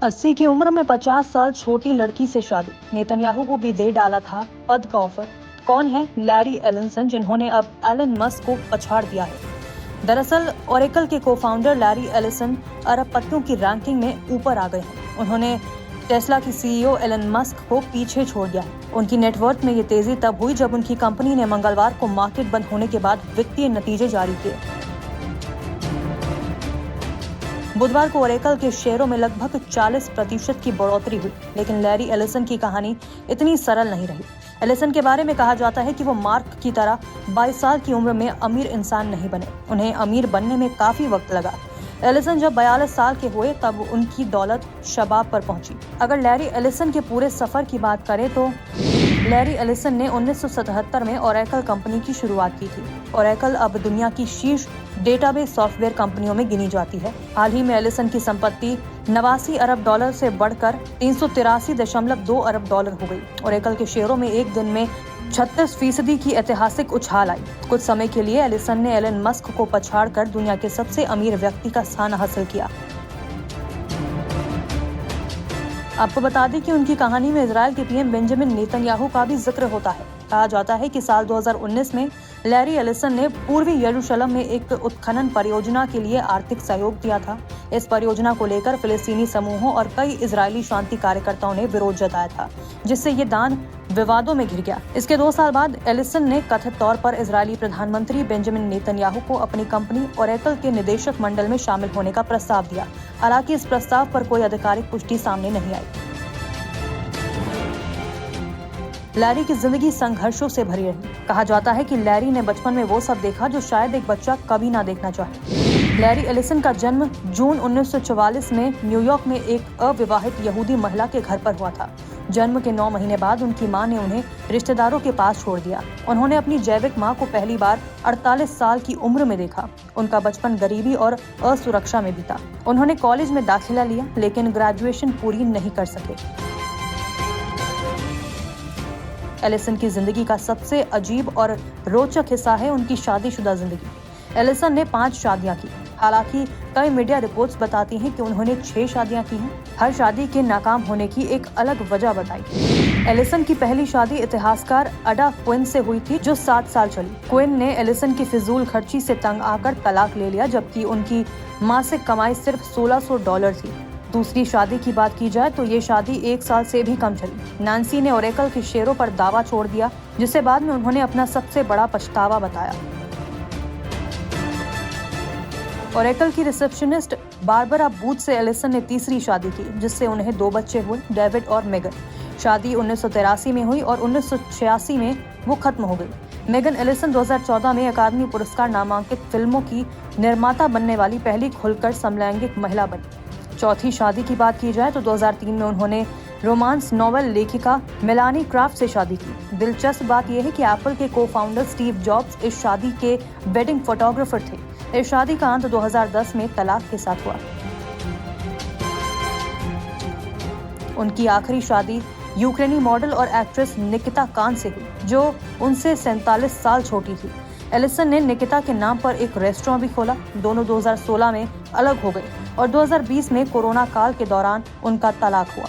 80 की उम्र में 50 साल छोटी लड़की से शादी, नेतन्याहू को भी दे डाला था पद का ऑफर। कौन है लैरी एलिसन, जिन्होंने अब एलन मस्क को पछाड़ दिया है? दरअसल ओरेकल के को-फाउंडर लैरी एलिसन अरबपतियों की रैंकिंग में ऊपर आ गए हैं। उन्होंने टेस्ला की सीईओ एलन मस्क को पीछे छोड़ दिया है। उनकी नेटवर्थ में ये तेजी तब हुई जब उनकी कंपनी ने मंगलवार को मार्केट बंद होने के बाद वित्तीय नतीजे जारी किए। बुधवार को ओरेकल के शेयरों में लगभग 40% की बढ़ोतरी हुई, लेकिन लैरी एलिसन की कहानी इतनी सरल नहीं रही। एलिसन के बारे में कहा जाता है कि वो मार्क की तरह 22 साल की उम्र में अमीर इंसान नहीं बने। उन्हें अमीर बनने में काफी वक्त लगा। एलिसन जब 42 साल के हुए तब उनकी दौलत शबाब पर पहुंची। अगर लैरी एलिसन के पूरे सफर की बात करें तो लैरी एलिसन ने 1977 में ओरेकल कंपनी की शुरुआत की थी। ओरेकल अब दुनिया की शीर्ष डेटाबेस सॉफ्टवेयर कंपनियों में गिनी जाती है। हाल ही में एलिसन की संपत्ति 89 अरब डॉलर से बढ़कर 383.2 अरब डॉलर हो गई। ओरेकल के शेयरों में एक दिन में 36% की ऐतिहासिक उछाल आई। कुछ समय के लिए एलिसन ने एलन मस्क को पछाड़कर दुनिया के सबसे अमीर व्यक्ति का स्थान हासिल किया। आपको बता दें कि उनकी कहानी में इजराइल के पीएम बेंजामिन नेतन्याहू का भी जिक्र होता है। कहा जाता है कि साल 2019 में लैरी एलिसन ने पूर्वी यरूशलेम में एक उत्खनन परियोजना के लिए आर्थिक सहयोग दिया था। इस परियोजना को लेकर फिलिस्तीनी समूहों और कई इजरायली शांति कार्यकर्ताओं ने विरोध जताया था, जिससे ये दान विवादों में घिर गया। इसके 2 साल बाद एलिसन ने कथित तौर पर इजरायली प्रधानमंत्री बेंजामिन नेतन्याहू को अपनी कंपनी ओरेकल के निदेशक मंडल में शामिल होने का प्रस्ताव दिया। हालांकि इस प्रस्ताव पर कोई आधिकारिक पुष्टि सामने नहीं आई। लैरी की जिंदगी संघर्षों से भरी रही। कहा जाता है कि लैरी ने बचपन में वो सब देखा जो शायद एक बच्चा कभी ना देखना चाहे। लैरी एलिसन का जन्म जून 1944 में न्यूयॉर्क में एक अविवाहित यहूदी महिला के घर पर हुआ था। जन्म के 9 महीने बाद उनकी मां ने उन्हें रिश्तेदारों के पास छोड़ दिया। उन्होंने अपनी जैविक मां को पहली बार 48 साल की उम्र में देखा। उनका बचपन गरीबी और असुरक्षा में बीता। उन्होंने कॉलेज में दाखिला लिया, लेकिन ग्रेजुएशन पूरी नहीं कर सके। एलिसन की जिंदगी का सबसे अजीब और रोचक हिस्सा है उनकी शादीशुदा जिंदगी। एलिसन ने 5 शादियां की। हालांकि कई मीडिया रिपोर्ट्स बताती हैं कि उन्होंने 6 शादियां की हैं। हर शादी के नाकाम होने की एक अलग वजह बताई। एलिसन की पहली शादी इतिहासकार अडा क्विन से हुई थी, जो 7 साल चली। क्विन ने एलिसन की फिजूल खर्ची से तंग आकर तलाक ले लिया, जबकि उनकी मासिक कमाई सिर्फ $1600 थी। दूसरी शादी की बात की जाए तो ये शादी 1 साल से भी कम चली। नैन्सी ने ओरेकल के शेयरों पर दावा छोड़ दिया, जिसे बाद में उन्होंने अपना सबसे बड़ा पछतावा बताया। ओरेकल की रिसेप्शनिस्ट बारबरा बूथ से एलिसन ने तीसरी शादी की, जिससे उन्हें 2 बच्चे हुए, डेविड और मेगन। शादी 1983 में हुई और 1986 में वो खत्म हो गई। मेगन एलिसन 2014 में अकादमी पुरस्कार नामांकित फिल्मों की निर्माता बनने वाली पहली खुलकर समलैंगिक महिला बनी। चौथी शादी की बात की जाए तो 2003 में उन्होंने रोमांस नॉवेल लेखिका मेलानी क्राफ्ट से शादी की। दिलचस्प बात यह है कि एप्पल के को-फाउंडर स्टीव जॉब्स इस शादी के वेडिंग फोटोग्राफर थे। इस शादी का अंत 2010 में तलाक के साथ हुआ। उनकी आखिरी शादी यूक्रेनी मॉडल और एक्ट्रेस निकिता कान से हुई, जो उनसे 47 साल छोटी थी। एलिसन ने निकिता के नाम पर एक रेस्टोरेंट भी खोला। दोनों 2016 में अलग हो गए और 2020 में कोरोना काल के दौरान उनका तलाक हुआ।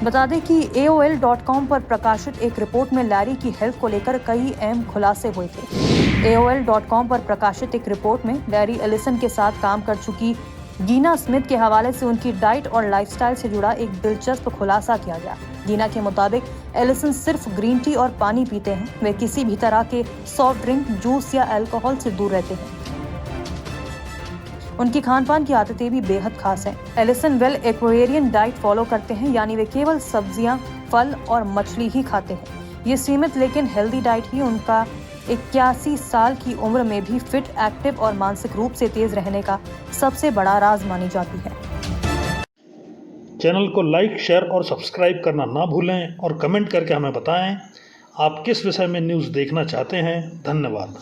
बता दें कि AOL.com पर प्रकाशित एक रिपोर्ट में लैरी की हेल्थ को लेकर कई अहम खुलासे हुए थे। AOL.com पर प्रकाशित एक रिपोर्ट में लैरी एलिसन के साथ काम कर चुकी गीना स्मिथ के हवाले से उनकी डाइट और लाइफस्टाइल से जुड़ा एक दिलचस्प खुलासा किया गया। गीना के मुताबिक एलिसन सिर्फ ग्रीन टी और पानी पीते हैं। वे किसी भी तरह के सॉफ्ट ड्रिंक, जूस या अल्कोहल से दूर रहते हैं। उनकी खान-पान की आदतें भी बेहद खास हैं। Allison well Aquarian diet follow करते हैं, यानी वे केवल सब्जियां, फल और मछली ही खाते हैं। ये सीमित लेकिन हेल्दी डाइट ही उनका 81 साल की उम्र में भी फिट, एक्टिव और मानसिक रूप से तेज रहने का सबसे बड़ा राज मानी जाती है। चैनल को लाइक, शेयर और सब्सक्राइब करना ना भूलें और कमेंट करके हमें बताएं आप किस विषय में न्यूज़ देखना चाहते हैं। धन्यवाद।